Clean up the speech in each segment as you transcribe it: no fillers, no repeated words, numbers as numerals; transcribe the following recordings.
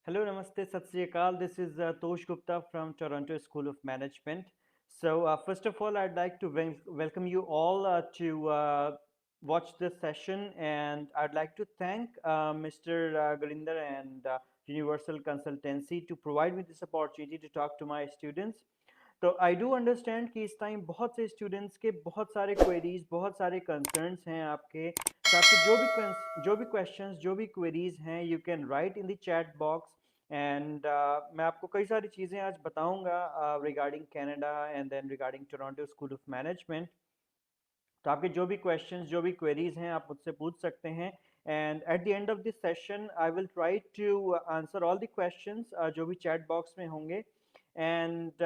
Hello, Namaste, Sat Sri Akal. This is Tosh Gupta from Toronto School of Management. First of all, I'd like to welcome you all to watch this session, and I'd like to thank Mr. Gurinder and Universal Consultancy to provide me this opportunity to talk to my students. तो I do understand कि इस time बहुत से students के बहुत सारे queries बहुत सारे कंसर्न्स हैं आपके, तो आपके जो भी क्वेश्चंस जो भी क्वेरीज हैं you can write in the chat box and मैं आपको कई सारी चीज़ें आज बताऊंगा regarding Canada and then regarding Toronto school of management. तो आपके जो भी क्वेश्चंस जो भी क्वेरीज हैं आप मुझसे पूछ सकते हैं and at the end of this session I will try to answer all the questions जो भी चैट बॉक्स में होंगे and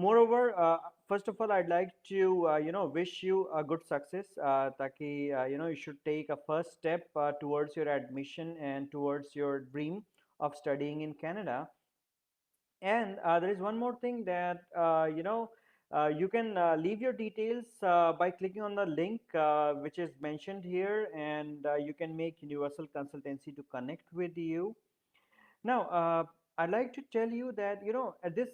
moreover first of all I'd like to wish you a good success taki you should take a first step towards your admission and towards your dream of studying in Canada. And there is one more thing that you can leave your details by clicking on the link which is mentioned here, and you can make Universal Consultancy to connect with you. Now, I'd like to tell you that at this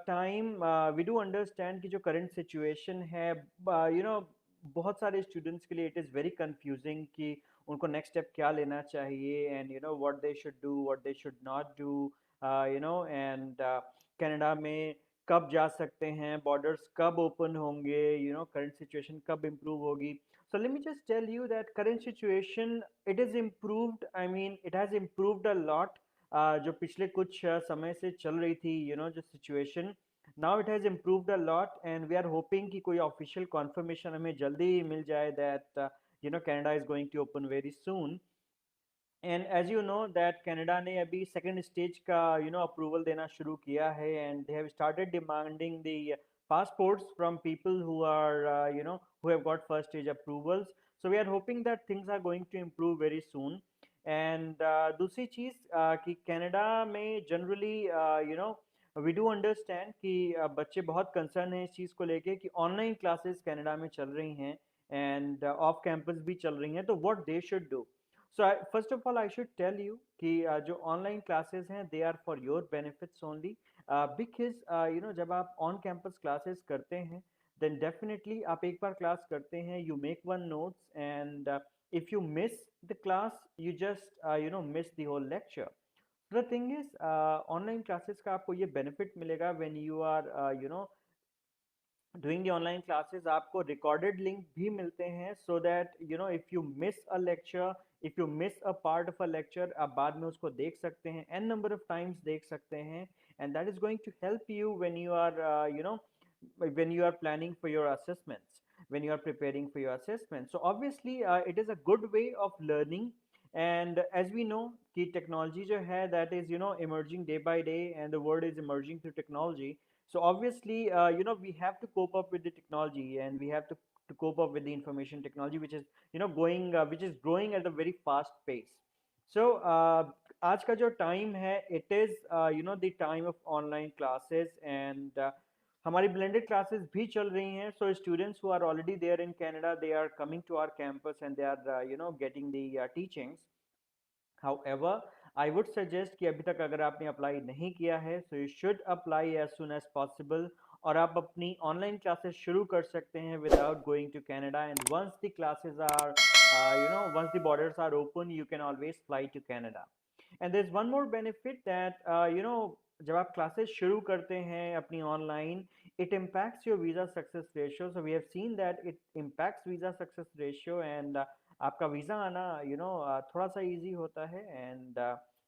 time we do understand कि जो current situation है, बहुत सारे students के लिए it is very confusing कि उनको next step क्या लेना चाहिए and what they should do, what they should not do, and Canada में कब जा सकते हैं, borders कब open होंगे, current situation कब improve होगी. So let me just tell you that current situation it is improved. I mean, it has improved a lot. जो पिछले कुछ समय से चल रही थी जो situation, now it has improved a lot and we are hoping कि कोई ऑफिशियल कॉन्फर्मेशन हमें जल्दी ही मिल जाए that Canada is going to open very soon. And as you know that Canada ने अभी सेकेंड स्टेज का अप्रूवल देना शुरू किया है and they have started demanding the passports from people who are who have got first stage approvals. So we are hoping that things are going to improve very soon. And दूसरी चीज़ कि Canada में generally we do understand कि बच्चे बहुत concern हैं इस चीज़ को लेके कि ऑनलाइन क्लासेस कनाडा में चल रही हैं एंड ऑफ कैंपस भी चल रही हैं, तो what they should do. So first of all I should tell you कि जो ऑनलाइन क्लासेस हैं they are for your benefits only, because जब आप ऑन कैंपस क्लासेस करते हैं देन डेफिनेटली आप एक बार क्लास करते हैं, you make one notes and if you miss the class you just miss the whole lecture. The thing is online classes का आपको ये benefit मिलेगा when you are doing the online classes, आपको recorded link भी मिलते हैं so that if you miss a lecture, if you miss a part of a lecture आप बाद में उसको देख सकते हैं, n number of times देख सकते हैं, and that is going to help you when you are when you are planning for your assessments, when you are preparing for your assessment. So obviously it is a good way of learning. And as we know कि technology जो है that is emerging day by day and the world is emerging through technology. So obviously we have to cope up with the technology and we have to cope up with the information technology which is going which is growing at a very fast pace. So आज का जो time है it is the time of online classes, and हमारी blended classes भी चल रही हैं. So students who are already there in Canada, they are coming to our campus and they are getting the teachings. However, I would suggest कि अभी तक अगर आपने अप्लाई नहीं किया है so you should apply as soon as possible, और आप अपनी ऑनलाइन क्लासेस शुरू कर सकते हैं without going to Canada. And once the classes are once the borders are open you can always fly to Canada. And there's one more benefit that जब आप classes शुरू करते हैं अपनी online, it impacts your visa success ratio. So we have seen that it impacts visa success ratio, and आपका visa आना थोड़ा सा इजी होता है. And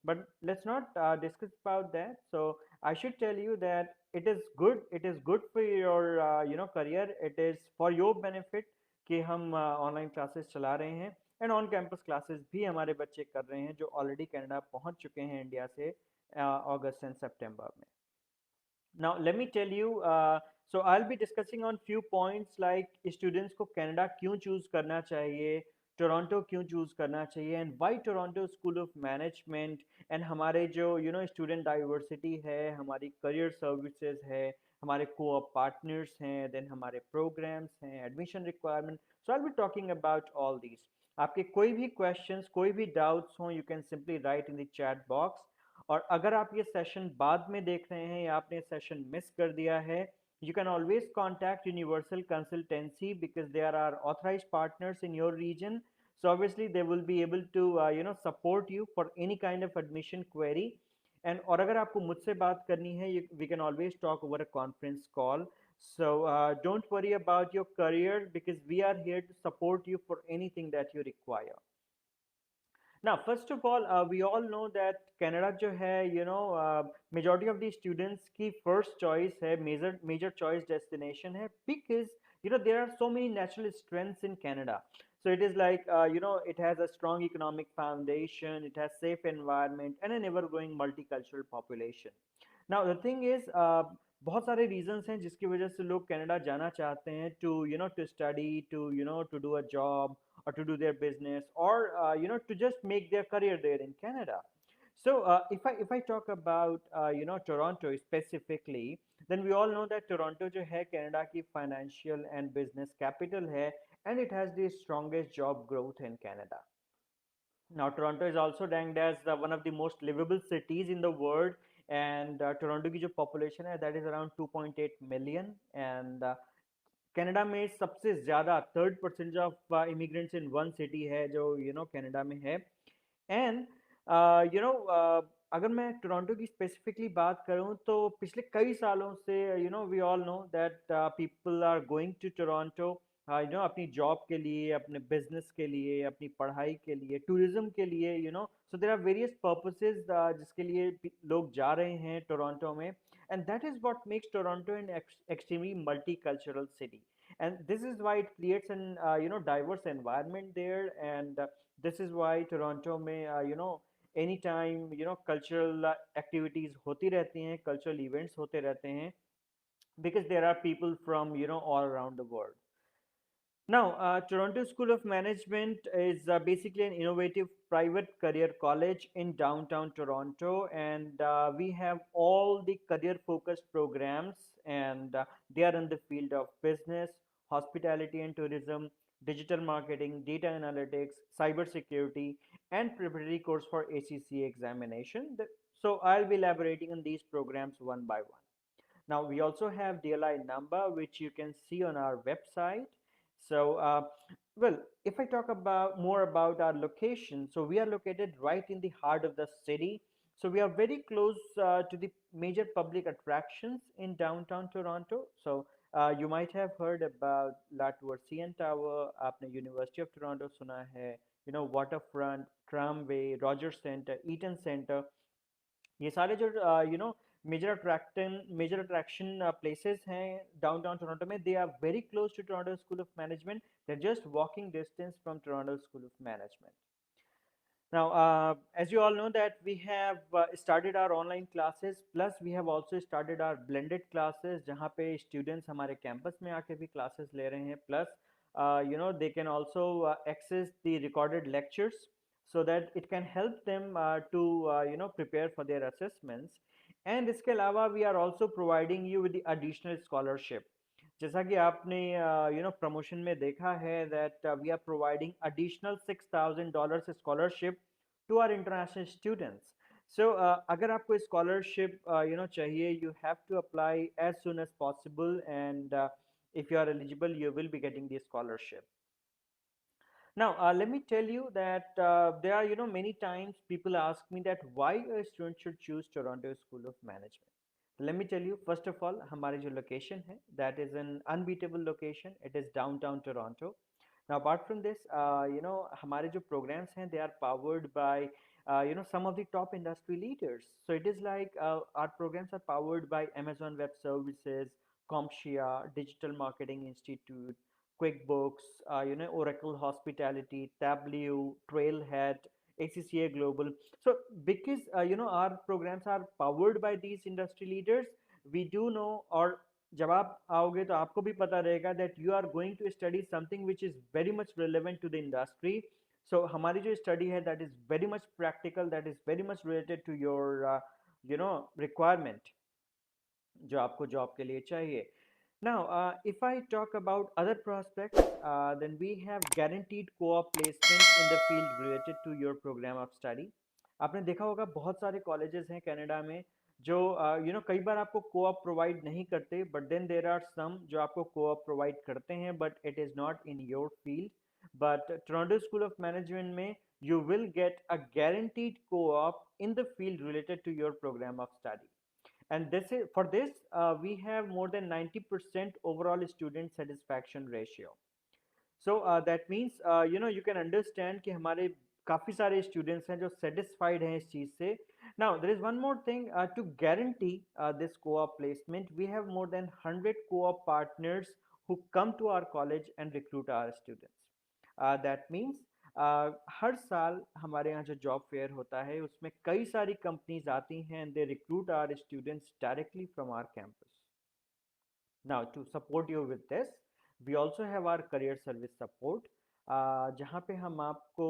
but let's not discuss about that. So I should tell you that it is good for your career. It is for your benefit कि हम online classes चला रहे हैं एंड ऑन कैंपस क्लासेस भी हमारे बच्चे कर रहे हैं जो ऑलरेडी कनाडा पहुंच चुके हैं इंडिया से अगस्त एंड सितंबर में. Now let me tell you, so I'll be discussing on few points like students को कनाडा क्यों चूज करना चाहिए, टोरंटो क्यों चूज करना चाहिए, and why Toronto school of management, and हमारे जो स्टूडेंट डाइवर्सिटी है, हमारी करियर सर्विसेज है, हमारे को-op पार्टनर्स हैं, देन हमारे प्रोग्राम्स हैं, admission requirement. So I be talking about all these. आपके कोई भी क्वेश्चंस कोई भी डाउट्स हों you can simply write in the chat box. और अगर आप ये सेशन बाद में देख रहे हैं या आपने सेशन मिस कर दिया है, you can always contact Universal Consultancy because there are authorized partners in your region. So obviously they will be able to support you for any kind of admission query. And और अगर आपको मुझसे बात करनी है, we can always talk over a conference call. So don't worry about your career because we are here to support you for anything that you require. Now, first of all, we all know that Canada जो है, majority of the students की first choice है, major choice destination है, because there are so many natural strengths in Canada. So it is like it has a strong economic foundation, it has safe environment, and an ever-growing multicultural population. Now the thing is, बहुत सारे reasons हैं जिसकी वजह से लोग Canada जाना चाहते हैं to study, to do a job, or to do their business, or to just make their career there in Canada. So if I talk about Toronto specifically, then we all know that Toronto जो है Canada की financial and business capital है, and it has the strongest job growth in Canada. Now, Toronto is also ranked as one of the most livable cities in the world, and Toronto की जो population है that is around 2.8 million, and Canada में सबसे ज़्यादा third percentage of immigrants in one city है जो Canada में है. एंड अगर मैं टोरंटो की स्पेसिफिकली बात करूं तो पिछले कई सालों से we all know that people are going to Toronto अपनी जॉब के लिए, अपने बिजनेस के लिए, अपनी पढ़ाई के लिए, टूरिज्म के लिए, so there are various purposes जिसके लिए लोग जा रहे हैं टोरंटो में. And that is what makes Toronto an extremely multicultural city. And this is why it creates an diverse environment there. And this is why Toronto में anytime cultural activities होती रहती हैं, cultural events होते रहते हैं, because there are people from all around the world. Now, Toronto School of Management is basically an innovative private career college in downtown Toronto, and we have all the career-focused programs, and they are in the field of business, hospitality and tourism, digital marketing, data analytics, cybersecurity, and preparatory course for ACCA examination. So I'll be elaborating on these programs one by one. Now we also have DLI number, which you can see on our website. So, well, if I talk about more about our location, so we are located right in the heart of the city. So we are very close to the major public attractions in downtown Toronto. So you might have heard about La Tour CN Tower, आपने University of Toronto सुना है, waterfront, tramway, Rogers Center, Eaton Center. ये सारे जो major attraction places हैं downtown Toronto में, they are very close to Toronto school of Management. They are just walking distance from Toronto school of Management. Now, as you all know that we have started our online classes, plus we have also started our blended classes, जहाँ पे students हमारे campus में आके भी classes ले रहे हैं, plus they can also access the recorded lectures so that it can help them to prepare for their assessments. And इसके अलावा we are also providing you with the additional scholarship. जैसा कि आपने प्रमोशन में देखा है that we are providing additional $6,000 scholarship to our international students. So अगर आपको scholarship चाहिए, you have to apply as soon as possible, and if you are eligible, you will be getting the scholarship. Now, let me tell you that there are many times people ask me that why a student should choose Toronto School of Management. Let me tell you, first of all, हमारी जो location है, that is an unbeatable location. It is downtown Toronto. Now, apart from this, हमारे जो programs हैं, they are powered by some of the top industry leaders. So it is like our programs are powered by Amazon Web Services, CompTIA, Digital Marketing Institute, QuickBooks, Oracle Hospitality, Tableau, Trailhead, ACCA Global. So because our programs are powered by these industry leaders, we do know, और जब आप आओगे तो आपको भी पता रहेगा that you are going to study something which is very much relevant to the industry. So हमारी जो study है that is very much practical, that is very much related to your requirement जो आपको job के लिए चाहिए. Now, if I talk about other prospects, then we have guaranteed co-op placement in the field related to your program of study. आपने देखा होगा बहुत सारे कॉलेजेस हैं कनाडा में जो कई बार आपको कोऑप प्रोवाइड नहीं करते, but then there are some जो आपको कोऑप प्रोवाइड करते हैं, but it is not in your field. But Toronto school of Management में you will get a guaranteed co-op in the field related to your program of study. And this is for this we have more than 90% overall student satisfaction ratio. So that means you can understand कि हमारे काफ़ी सारे students हैं जो satisfied हैं इस चीज़ से. Now there is one more thing to guarantee this co-op placement. We have more than 100 co-op partners who come to our college and recruit our students. That means हर साल हमारे यहाँ जो जॉब फेयर होता है उसमें कई सारी कंपनीज आती हैं and they recruit our students directly from our campus. Now, to support you with this, we also have our career service support, जहाँ पे हम आपको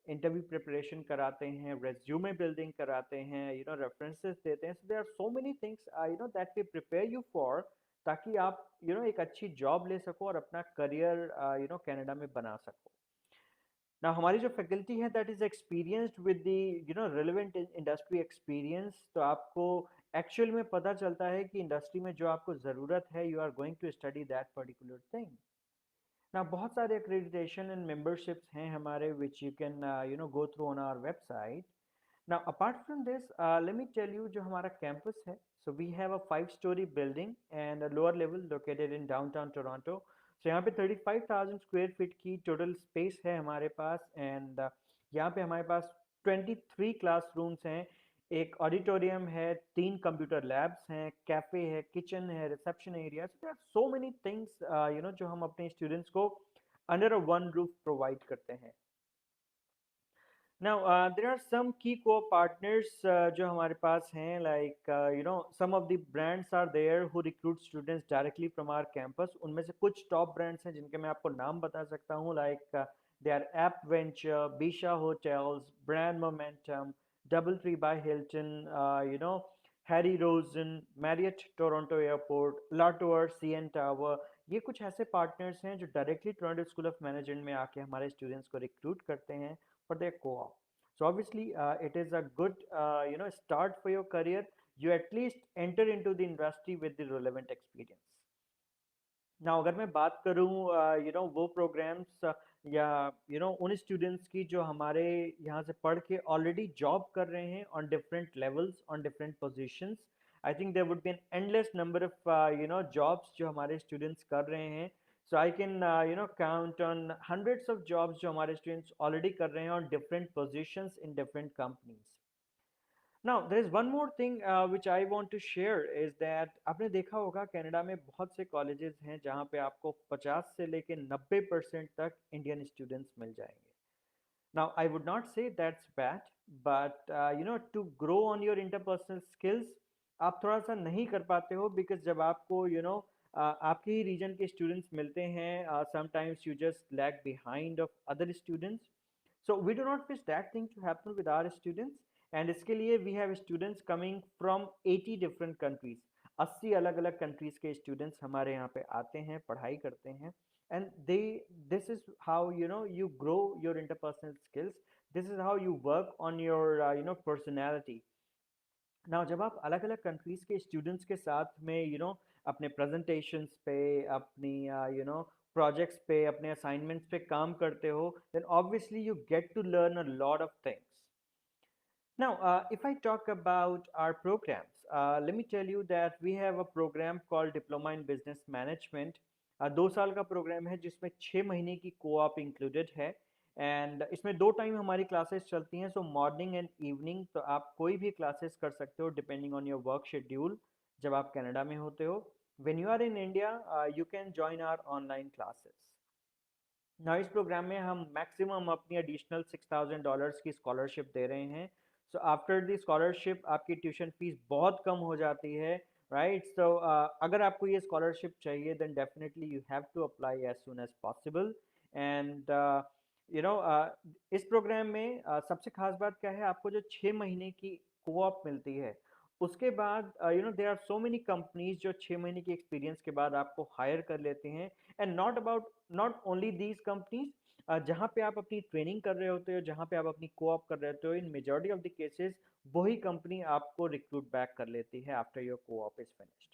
इंटरव्यू प्रिपरेशन कराते हैं, रेज्यूमे बिल्डिंग कराते हैं, रेफरेंसेस देते हैं. So there are so many things that we prepare you for, ताकि आप एक अच्छी जॉब ले सको और अपना करियर कनाडा में बना सको. ना हमारी जो फैकल्टी है that is experienced with the relevant industry experience. तो आपको एक्चुअल में पता चलता है कि इंडस्ट्री में जो आपको ज़रूरत है you are going to study that particular thing. ना बहुत सारे accreditation एंड memberships हैं हमारे which you can go through on our website. Now apart from this, let me tell you जो हमारा campus है. So we have a 5-story building and a lower level located in downtown Toronto. So यहाँ पे 35,000 square feet की total space है हमारे पास, and यहाँ पे हमारे पास 23 classrooms हैं, एक ऑडिटोरियम है, 3 कंप्यूटर लैब्स हैं, कैफे है, किचन है, reception area. There are so many things जो हम अपने स्टूडेंट्स को under a one roof provide करते हैं. Now, there are some key co-partners जो हमारे पास हैं, like some of the brands are there who recruit students directly from our campus. उनमें से कुछ top brands हैं जिनके मैं आपको नाम बता सकता हूँ, like they are App Venture, Bisha Hotels, Brand Momentum, DoubleTree by Hilton, Harry Rosen, Marriott Toronto Airport, Latour, CN Tower. ये कुछ ऐसे partners हैं जो directly Toronto School of Management में आके हमारे students को recruit करते हैं for their co-op. So obviously it is a good start for your career. You at least enter into the industry with the relevant experience. Now अगर मैं बात करूँ वो programs या उन students की जो हमारे यहाँ से पढ़ के already job कर रहे हैं on different levels, on different positions. I think there would be an endless number of jobs जो हमारे students कर रहे हैं. So I can count on hundreds of jobs जो हमारे students already कर रहे हैं on different positions in different companies. Now there is one more thing which I want to share is that आपने देखा होगा कनाडा में बहुत से colleges हैं जहाँ पे आपको 50 से लेके 90% तक Indian students मिल जाएंगे. Now I would not say that's bad, but to grow on your interpersonal skills आप थोड़ा सा नहीं कर पाते हो because जब आपको आपके ही region के students मिलते हैं, sometimes you just lag behind of other students. So we do not wish that thing to happen with our students. And इसके लिए we have students coming from 80 different countries. 80 अलग अलग countries के students हमारे यहाँ पे आते हैं, पढ़ाई करते हैं. And this is how you grow your interpersonal skills. This is how you work on your personality. Now जब आप अलग अलग countries के students के साथ में अपने presentations पे, अपनी projects पे, अपने assignments पे काम करते हो, then obviously you get to learn a lot of things. Now, if I talk about our programs, let me tell you that we have a program called Diploma in Business Management. 2 साल का programme है जिसमें 6 महीने की co-op included है, and इसमें 2 time हमारी classes चलती हैं, सो मॉर्निंग एंड इवनिंग. तो आप कोई भी क्लासेस कर सकते हो depending on your work schedule जब आप कनाडा में होते हो. When you are in India you can join our online classes. ना इस प्रोग्राम में हम मैक्सिमम अपनी एडिशनल $6,000 की स्कॉलरशिप दे रहे हैं. सो आफ्टर द स्कॉलरशिप आपकी ट्यूशन फीस बहुत कम हो जाती है, राइट. सो अगर आपको ये स्कॉलरशिप चाहिए then definitely you have to apply as soon as possible. And इस प्रोग्राम में सबसे खास बात क्या है, आपको जो 6 महीने की कोऑप मिलती है उसके बाद there are so many companies जो 6 महीने की एक्सपीरियंस के बाद आपको हायर कर लेते हैं. And not only these companies, जहाँ पे आप अपनी ट्रेनिंग कर रहे होते हो, जहाँ पे आप अपनी को-ऑप कर रहे होते हो, in majority of the cases वही कंपनी आपको रिक्रूट बैक कर लेती है after your co-op is finished.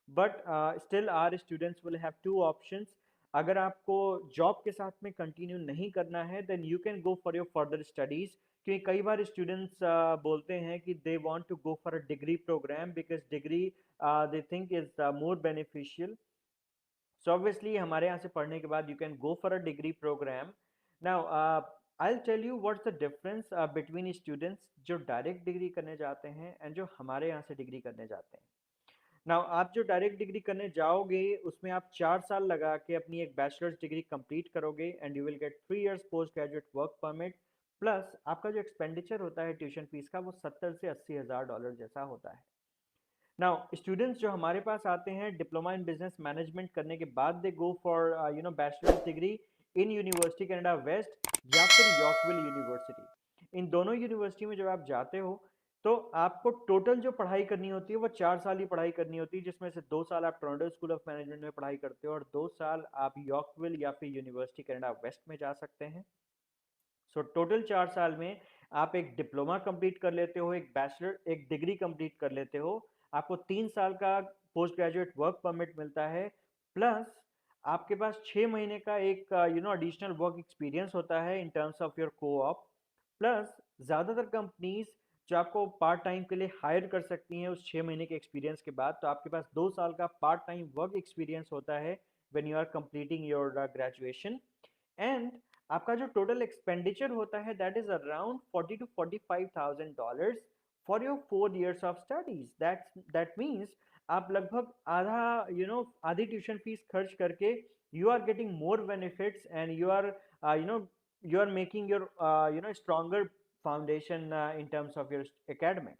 But still our students will have two options. अगर आपको जॉब के साथ में कंटिन्यू नहीं करना है then you can go for your further studies, क्योंकि कई बार स्टूडेंट्स बोलते हैं कि they want to go for a degree program because degree they think is more beneficial. So obviously हमारे यहाँ से पढ़ने के बाद you can go for a degree program. Now I tell you what's the difference between students जो direct degree करने जाते हैं एंड जो हमारे यहाँ से डिग्री करने जाते हैं। नाउ आप जो डायरेक्ट डिग्री करने जाओगे उसमें आप 4 साल लगा के अपनी एक बैचलर्स डिग्री कंप्लीट करोगे and you will get 3 years post graduate work permit. Plus आपका जो एक्सपेंडिचर होता है ट्यूशन फीस का वो 70 से 80 हज़ार डॉलर जैसा होता है। नाउ स्टूडेंट्स जो हमारे पास आते हैं डिप्लोमा इन बिजनेस मैनेजमेंट करने के बाद they go for bachelor's degree in university Canada West या फिर यॉर्कविल यूनिवर्सिटी। इन दोनों यूनिवर्सिटी में जब आप जाते हो तो आपको टोटल जो पढ़ाई करनी होती है वो 4 साल ही पढ़ाई करनी होती है, जिसमें से 2 साल आप टोरंटो स्कूल ऑफ मैनेजमेंट में पढ़ाई करते हो और 2 साल आप यॉर्कविल या फिर यूनिवर्सिटी कनाडा वेस्ट में जा सकते हैं। सो टोटल 4 साल में आप एक डिप्लोमा कंप्लीट कर लेते हो, एक बैचलर एक डिग्री कंप्लीट कर लेते हो, आपको 3 साल का पोस्ट ग्रेजुएट वर्क परमिट मिलता है। प्लस आपके पास 6 महीने का एक एडिशनल वर्क एक्सपीरियंस होता है इन terms of your co-op. Plus ज़्यादातर कंपनीज जो आपको पार्ट टाइम के लिए हायर कर सकती हैं उस 6 महीने के एक्सपीरियंस के बाद, तो आपके पास 2 साल का पार्ट टाइम वर्क एक्सपीरियंस होता है when you are completing your graduation. And आपका जो टोटल एक्सपेंडिचर होता है that is around 40 to 45 thousand dollars for your 4 years of studies. That means आप लगभग आधा आधी ट्यूशन फीस खर्च करके you are getting more benefits and you are making your stronger foundation in terms of your academics.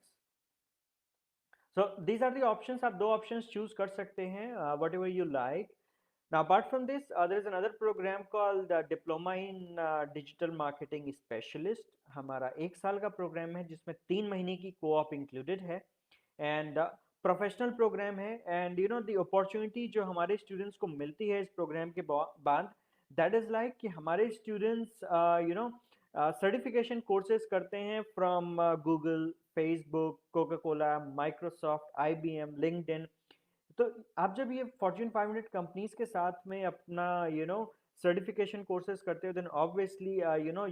So these are the options, आप दो options choose कर सकते हैं, what ever you like. Now, apart from this, there is another program called Diploma in Digital Marketing Specialist. हमारा 1 साल का programme है जिसमें 3 महीने की को-ऑप इंक्लूडेड है एंड प्रोफेशनल प्रोग्राम है। एंड द अपॉर्चुनिटी जो हमारे स्टूडेंट्स को मिलती है इस प्रोग्राम के बाद दैट इज़ लाइक कि हमारे स्टूडेंट्स सर्टिफिकेशन कोर्सेज करते हैं from Google, Facebook, Coca Cola, Microsoft, IBM, LinkedIn. तो आप जब ये फॉर्च्यून 500 कंपनीज के साथ में अपना सर्टिफिकेशन कोर्सेज करते हो then obviously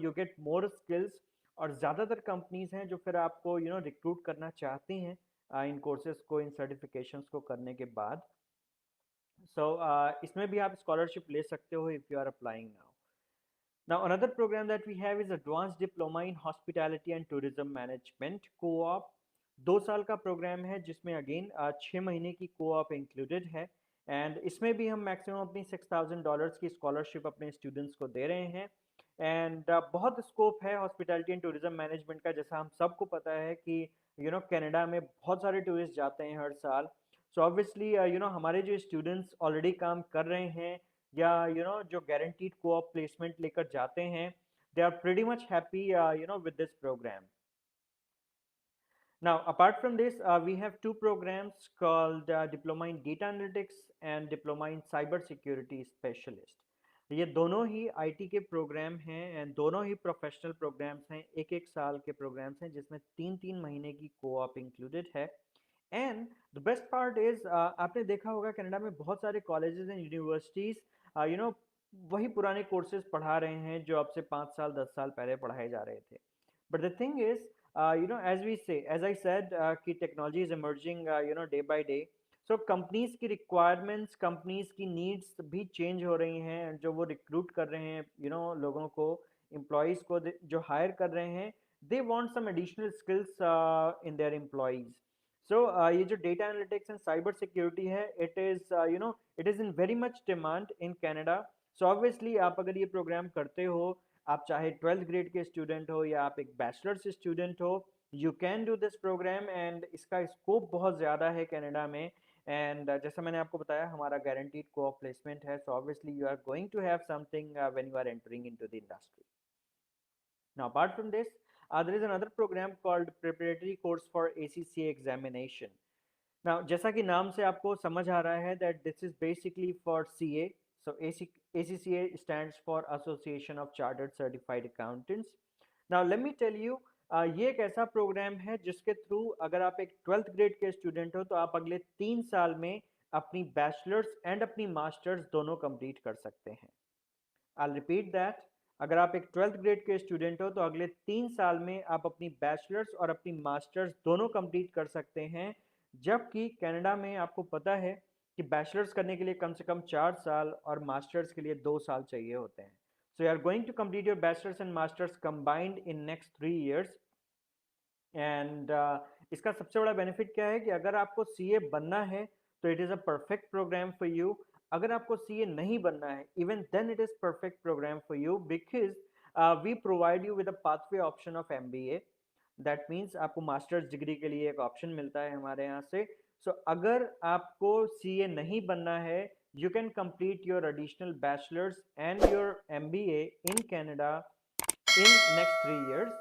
you get more skills. और ज़्यादातर कंपनीज हैं जो फिर आपको रिक्रूट करना चाहती हैं इन कोर्सेज को, इन सर्टिफिकेशंस को करने के बाद। सो इसमें भी आप स्कॉलरशिप ले सकते हो if you are applying now. Now, another program that we have is Advanced Diploma in Hospitality and Tourism Management Co-op। 2 साल का प्रोग्राम है जिसमें अगेन 6 महीने की को-ऑप इंक्लूडेड है एंड इसमें भी हम मैक्सिमम अपनी $6,000 की स्कॉलरशिप अपने स्टूडेंट्स को दे रहे हैं। एंड बहुत स्कोप है हॉस्पिटैलिटी एंड टूरिज्म मैनेजमेंट का, जैसा हम सबको पता है कि कनाडा में बहुत सारे टूरिस्ट जाते हैं हर साल। सो ऑब्वियसली हमारे जो स्टूडेंट्स ऑलरेडी काम कर रहे हैं या जो गारंटीड को-ऑप प्लेसमेंट लेकर जाते हैं they are pretty much happy with this program. Now, apart from this, we have two programs called Diploma in Data Analytics and Diploma in Cyber Security Specialist. ये दोनों ही IT के programme हैं and दोनों ही professional programmes हैं, एक एक साल के प्रोग्राम्स हैं जिसमें 3-3 महीने की को-ऑप इंक्लूडेड है। And the best part is आपने देखा होगा कनाडा में बहुत सारे कॉलेजेस एंड यूनिवर्सिटीज वही पुराने कोर्सेज पढ़ा रहे हैं जो अब से 5 साल 10 साल पहले पढ़ाए जा रहे थे। But the thing is as I said कि technology is emerging day by day. So companies की रिक्वायरमेंट्स, कंपनीज की नीड्स भी चेंज हो रही हैं। जो वो रिक्रूट कर रहे हैं लोगों को, एम्प्लॉयज़ को जो हायर कर रहे हैं, they want some additional skills in their employees. So ये जो data analytics and cyber security है it is in very much demand in Canada. So obviously आप अगर ये प्रोग्राम करते हो, आप चाहे 12th ग्रेड के स्टूडेंट हो या आप एक बैचलर्स स्टूडेंट हो, you can do this program and इसका स्कोप बहुत ज़्यादा है कनाडा में। एंड जैसा मैंने आपको बताया हमारा गारंटीड को प्लेसमेंट है, so obviously you are going to have something when you are entering into the industry. Now, apart from this, there is another program called Preparatory Course for ACCA Examination. Now, जैसा कि नाम से आपको समझ आ रहा है that this is basically for CA, So ACCA stands for Association of Chartered Certified Accountants. Now let me tell you, ये एक ऐसा प्रोग्राम है जिसके थ्रू अगर आप एक 12th ग्रेड के स्टूडेंट हो तो आप अगले 3 साल में अपनी बैचलर्स एंड अपनी मास्टर्स दोनों कंप्लीट कर सकते हैं। I'll repeat that. अगर आप एक 12th ग्रेड के स्टूडेंट हो तो अगले 3 साल में आप अपनी बैचलर्स और अपनी मास्टर्स दोनों कंप्लीट कर सकते हैं, जबकि कनाडा में आपको पता है कि बैचलर्स करने के लिए कम से कम 4 साल और मास्टर्स के लिए 2 साल चाहिए होते हैं। So you are going to complete your bachelor's and master's combined in next 3 years। And इसका सबसे बड़ा बेनिफिट क्या है कि अगर आपको सीए बनना है तो it is a perfect program for you. अगर आपको सीए नहीं बनना है, even then it is perfect program for you, because we provide you with a pathway option of MBA. That means आपको मास्टर्स डिग्री के लिए एक ऑप्शन मिलता है हमारे यहाँ से। सो अगर आपको सीए नहीं बनना है, you can complete your additional bachelors and your MBA in Canada in next 3 years।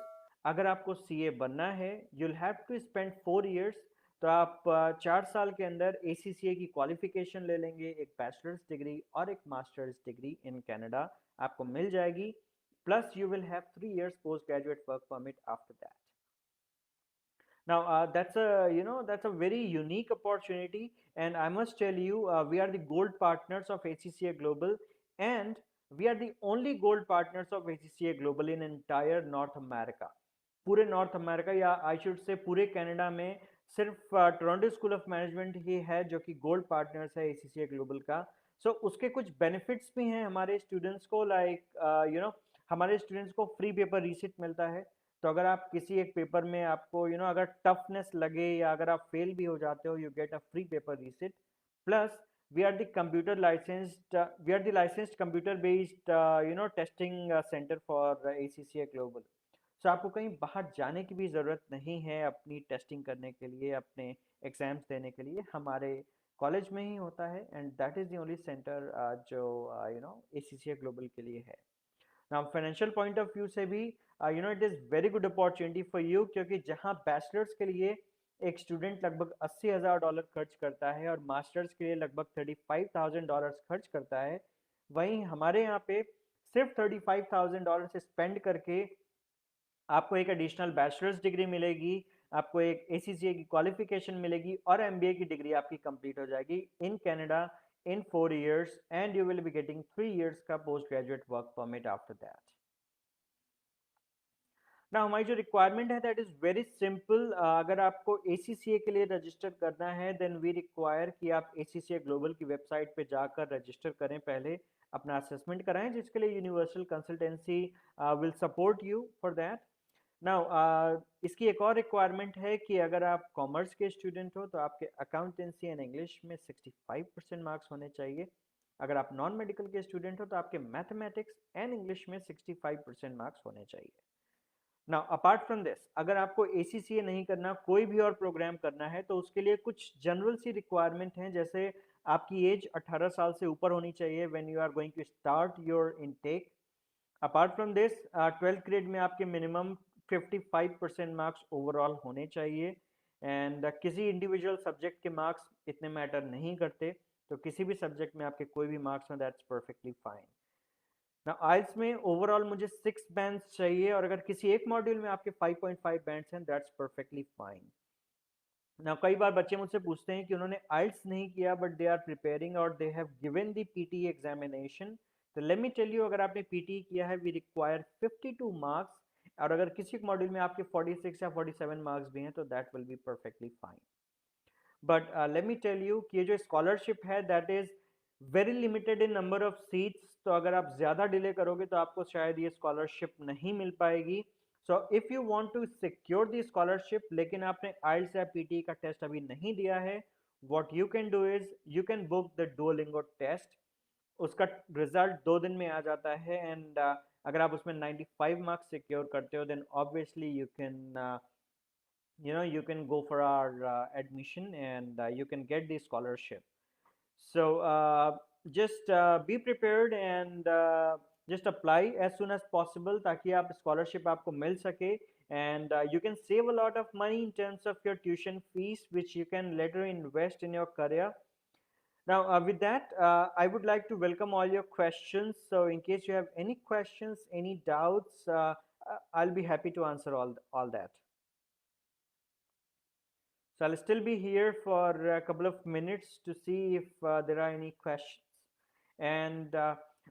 अगर आपको सीए बनना है, you'll have to spend 4 years। तो आप 4 साल के अंदर ACCA की क्वालिफिकेशन ले लेंगे, एक बैचलर्स डिग्री और एक मास्टर्स डिग्री इन कनाडा आपको मिल जाएगी, plus you will have 3 years post graduate work permit after that. Now, that's a very unique opportunity, and I must tell you, we are the gold partners of ACCA Global, and we are the only gold partners of ACCA Global in entire North America. पूरे north America या I should say पूरे Canada में सिर्फ Toronto school of management ही है जो कि gold partners है ACCA global का। सो उसके कुछ बेनिफिट्स भी हैं हमारे स्टूडेंट्स को, लाइक हमारे स्टूडेंट्स को फ्री पेपर रिसिट मिलता है। तो अगर आप किसी एक पेपर में आपको अगर टफनेस लगे या अगर आप फेल भी हो जाते हो, you get a free paper receipt. Plus we are the computer licensed, we are the licensed computer based testing centre for ACCA global. So आपको कहीं बाहर जाने की भी ज़रूरत नहीं है अपनी टेस्टिंग करने के लिए, अपने एग्जाम्स देने के लिए, हमारे कॉलेज में ही होता है, and that is the only centre जो ACCA ग्लोबल के लिए है। Now financial point of view से भी it is very good opportunity for you, क्योंकि जहाँ बैचलर्स के लिए एक स्टूडेंट लगभग $80,000 खर्च करता है और मास्टर्स के लिए लगभग $35,000 खर्च करता है, वहीं हमारे यहाँ पे सिर्फ $35,000 से स्पेंड करके आपको एक एडिशनल बैचलर्स डिग्री मिलेगी, आपको एक ACCA की क्वालिफिकेशन मिलेगी और MBA की डिग्री आपकी कंप्लीट हो जाएगी in Canada in 4 years, and you will be getting 3 years का post graduate work permit after that. ना हमारी जो रिक्वायरमेंट है दैट इज़ वेरी सिंपल। अगर आपको ACCA के लिए रजिस्टर करना है देन वी रिक्वायर कि आप ACCA ग्लोबल की वेबसाइट पे जाकर रजिस्टर करें, पहले अपना असेसमेंट कराएं, जिसके लिए universal consultancy will support you for that. Now इसकी एक और रिक्वायरमेंट है कि अगर आप कॉमर्स के स्टूडेंट हो तो आपके अकाउंटेंसी एंड इंग्लिश में 65% मार्क्स होने चाहिए। अगर आप नॉन मेडिकल के स्टूडेंट हो तो आपके मैथमेटिक्स एंड इंग्लिश में 65% मार्क्स होने चाहिए। नाउ अपार्ट फ्रॉम दिस, अगर आपको ACCA नहीं करना, कोई भी और प्रोग्राम करना है, तो उसके लिए कुछ जनरल सी रिक्वायरमेंट हैं, जैसे आपकी एज 18 साल से ऊपर होनी चाहिए when you are going to start your intake. Apart from this 12th grade में आपके मिनिमम 55% मार्क्स ओवरऑल होने चाहिए, एंड किसी इंडिविजुअल सब्जेक्ट के मार्क्स इतने मैटर नहीं करते, तो किसी भी सब्जेक्ट में आपके कोई भी मार्क्स में दैट्स परफेक्टली फाइन। ना आइल्स में ओवरऑल मुझे 6 बैंड्स चाहिए, और अगर किसी एक मॉड्यूल में आपके 5.5 बैंड्स हैं दैट्स परफेक्टली फाइन। ना कई बार बच्चे मुझसे पूछते हैं कि उन्होंने आइल्स नहीं किया बट दे आर प्रिपेयरिंग और they have given the PTE examination. तो लेट मी टेल यू, अगर आपने PTE किया है वी रिक्वायर 52 मार्क्स, और अगर किसी एक मॉड्यूल में आपके 46 या 47 मार्क्स भी हैं तो that will be perfectly fine. But let me tell you कि ये जो स्कॉलरशिप है that is very limited in number of seats, तो अगर आप ज़्यादा डिले करोगे तो आपको शायद ये स्कॉलरशिप नहीं मिल पाएगी। So if you want to secure the scholarship लेकिन आपने आइल्स या PTE का टेस्ट अभी नहीं दिया है, what you can do is you can book the Duolingo test. उसका रिजल्ट 2 दिन में आ जाता है, एंड अगर आप उसमें 95 मार्क्स सिक्योर करते हो then obviously you can go for our admission, and you can get the scholarship. So just be prepared, and just apply as soon as possible ताकि आप scholarship आपको मिल सके, and you can save a lot of money in terms of your tuition fees which you can later invest in your career. Now, with that, I would like to welcome all your questions. So, in case you have any questions, any doubts, I'll be happy to answer all that. So, I'll still be here for a couple of minutes to see if there are any questions. And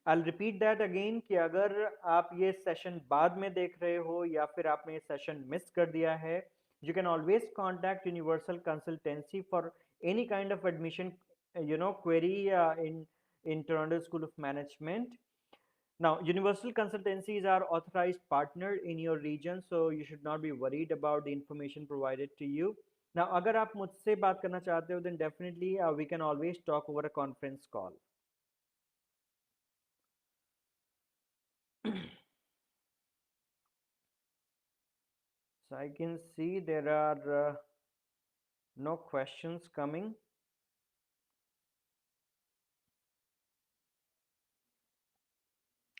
I'll repeat that again कि अगर आप ये session बाद में देख रहे हो या फिर आपने ये सेशन मिस कर दिया है, you can always contact Universal Consultancy for any kind of admission query in Toronto School of Management. Now, Universal Consultancy is our authorized partner in your region, so you should not be worried about the information provided to you. Now, अगर आप मुझसे बात करना चाहते हो, then definitely we can always talk over a conference call. So I can see there are no questions coming.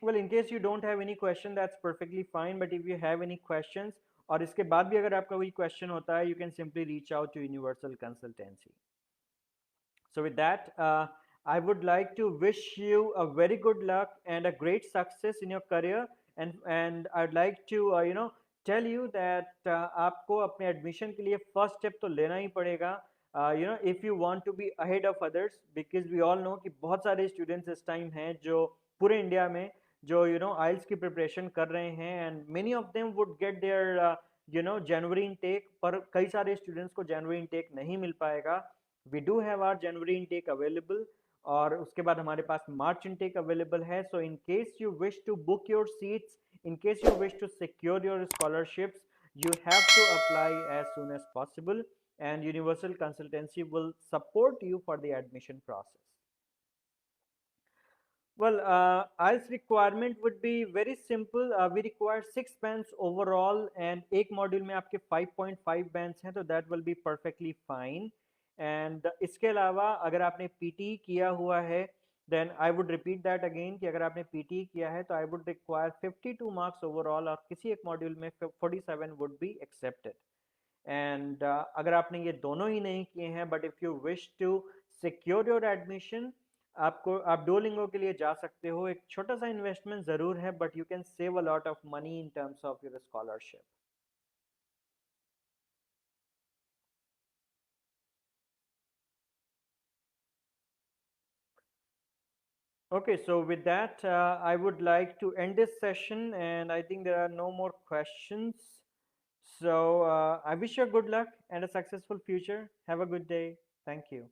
Well, in case you don't have any question, that's perfectly fine. But if you have any questions, और इसके बाद भी अगर आपका कोई question होता है, you can simply reach out to Universal Consultancy. So with that, I would like to wish you a very good luck and a great success in your career. And I'd like to tell you that आपको अपने admission के लिए first step तो लेना ही पड़ेगा. If you want to be ahead of others, because we all know कि बहुत सारे students इस time हैं जो पूरे इंडिया में जो IELTS की preparation कर रहे हैं, and many of them would get their January intake, पर कई सारे students को January intake नहीं मिल पाएगा. We do have our January intake available, और उसके बाद हमारे पास March intake available है. So in case you wish to book your seats, in case you wish to secure your scholarships, you have to apply as soon as possible, and Universal Consultancy will support you for the admission process. Well, IELTS requirement would be very simple. We require 6 bands overall, and एक module में आपके 5.5 bands हैं, तो that will be perfectly fine. And इसके अलावा अगर आपने PTE किया हुआ है, then I would repeat that again कि अगर आपने PTE किया है, तो I would require 52 marks overall, और किसी एक module में 47 would be accepted. And अगर आपने ये दोनों ही नहीं किए हैं, but if you wish to secure your admission, आप डोलिंगो के लिए जा सकते हो. एक छोटा सा इन्वेस्टमेंट जरूर है, but you can save a lot of money in terms of your scholarship. Okay, so with that, I would like to end this session, and I think there are no more questions. So I wish you good luck and a successful future. Have a good day. Thank you.